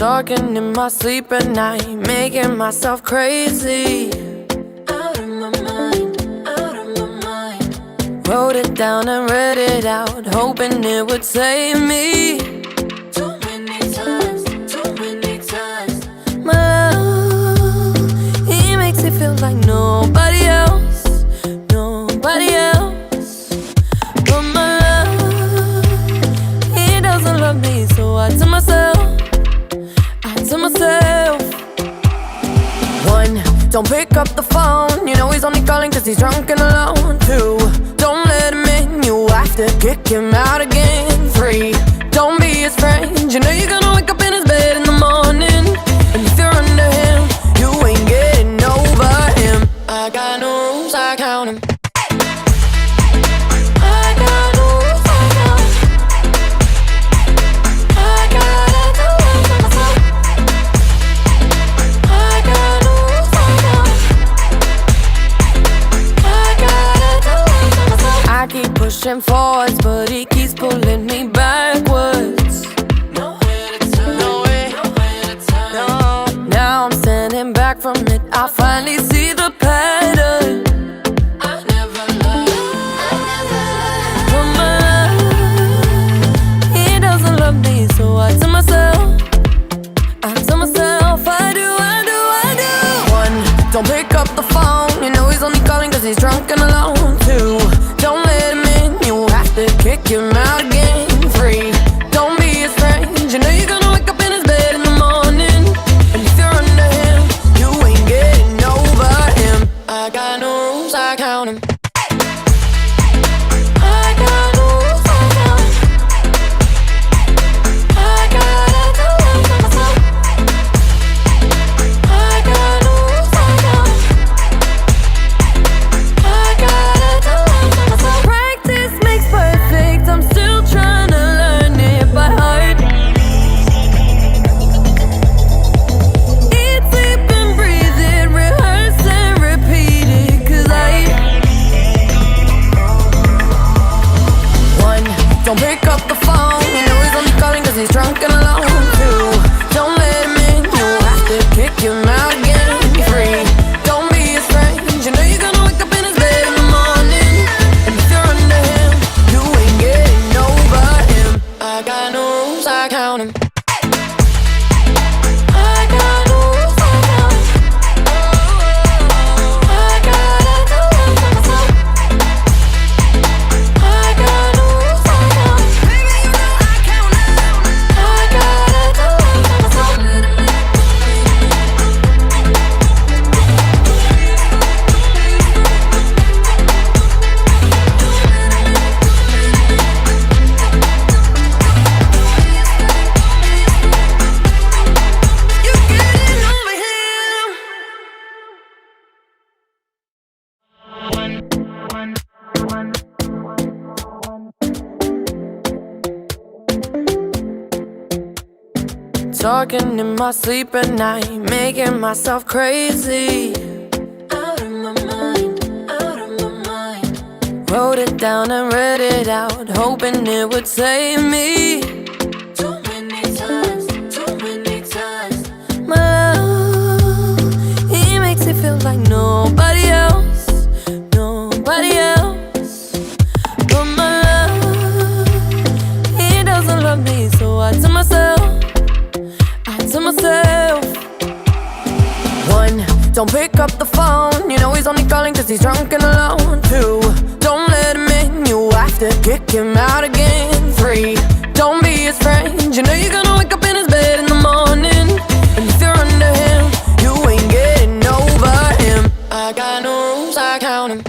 Talking in my sleep at night, making myself crazy. Out of my mind, out of my mind. Wrote it down and read it out, hoping it would save me. Too many times, too many times. My love, he makes me feel like nobody else, nobody else. But my love, he doesn't love me, so I tell myself, one, don't pick up the phone, you know he's only calling cause he's drunk and alone. Two, don't let him in, you have to kick him out again. Three, don't be his friend, you know you're gonna wake up in his bed in the morning. And if you're under him, you ain't getting over him. I got no rules, I count him. Pushing forwards, but he keeps pulling me backwards. Nowhere to turn, nowhere to turn. No. Now I'm standing back from it, I finally see the pattern. I never loved, but my love, he doesn't love me, so I tell myself, I do. One, don't pick up the phone, you know he's only calling cause he's drunk and alone. Two, don't let him in, you have to kick him out again. Three, don't be his friend, you know you're gonna wake up in his bed in the morning. And if you're under him, you ain't getting over him. I got no rules, I count him. Don't pick up the phone, you know he's only calling cause he's drunk and alone. Two, don't let him in, you have to kick him out again. Three, don't be his friend, you know you're gonna wake up in his bed in the morning. And if you're under him, you ain't getting over him. I got no rules, I count him. Talking in my sleep at night, making myself crazy. Out of my mind, out of my mind. Wrote it down and read it out, hoping it would save me. Too many times, too many times. My love, he makes me feel like nobody else, nobody else. But my love, he doesn't love me, so I tell myself, one, don't pick up the phone, you know he's only calling cause he's drunk and alone. Two, don't let him in, you have to kick him out again. Three, don't be his friend, you know you're gonna wake up in his bed in the morning. And if you're under him, you ain't getting over him. I got no rules, I count him.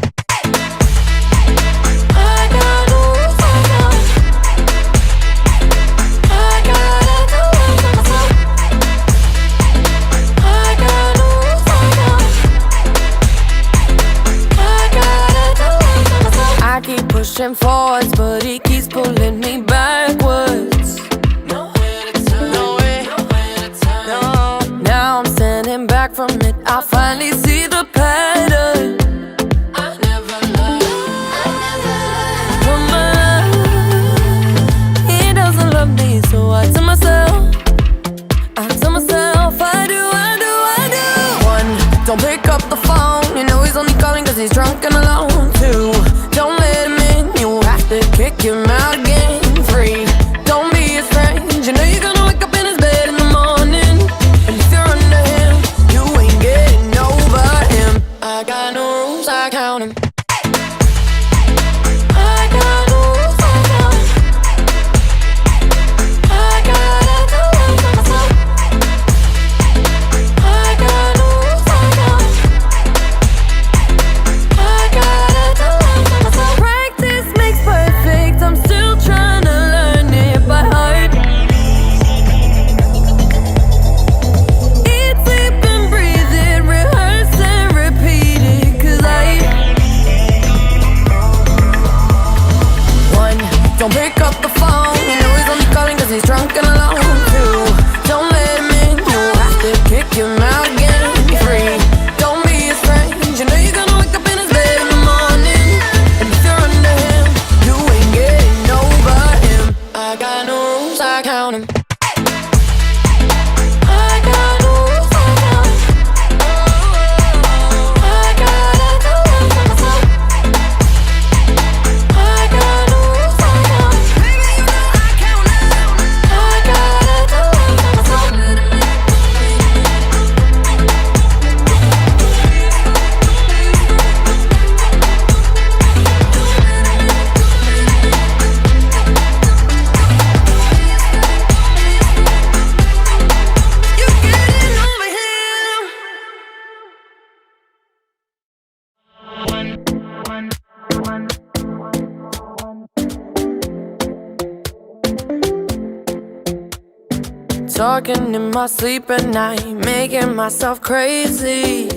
Pushing forwards, but he keeps pulling me backwards. Nowhere to turn, nowhere to turn. No. Now I'm standing back from it, I finally see the pattern. I never loved, but my love, he doesn't love me, so I tell myself, he's drunk and alone too. Don't let him in, you have to kick him out again. Free, don't be a stranger. Know you're gonna wake up in his bed in the morning, and if you're under him, you ain't getting over him. I got no rules, I count him. Don't pick up the phone, you know he's only calling cause he's drunk and alone too. Don't let him in, you have to kick him out again. Free, don't be a stranger. Know you're gonna wake up in his bed in the morning, and if you're under him, you ain't getting over him. I got no rules, I count him. Talking in my sleep at night, making myself crazy.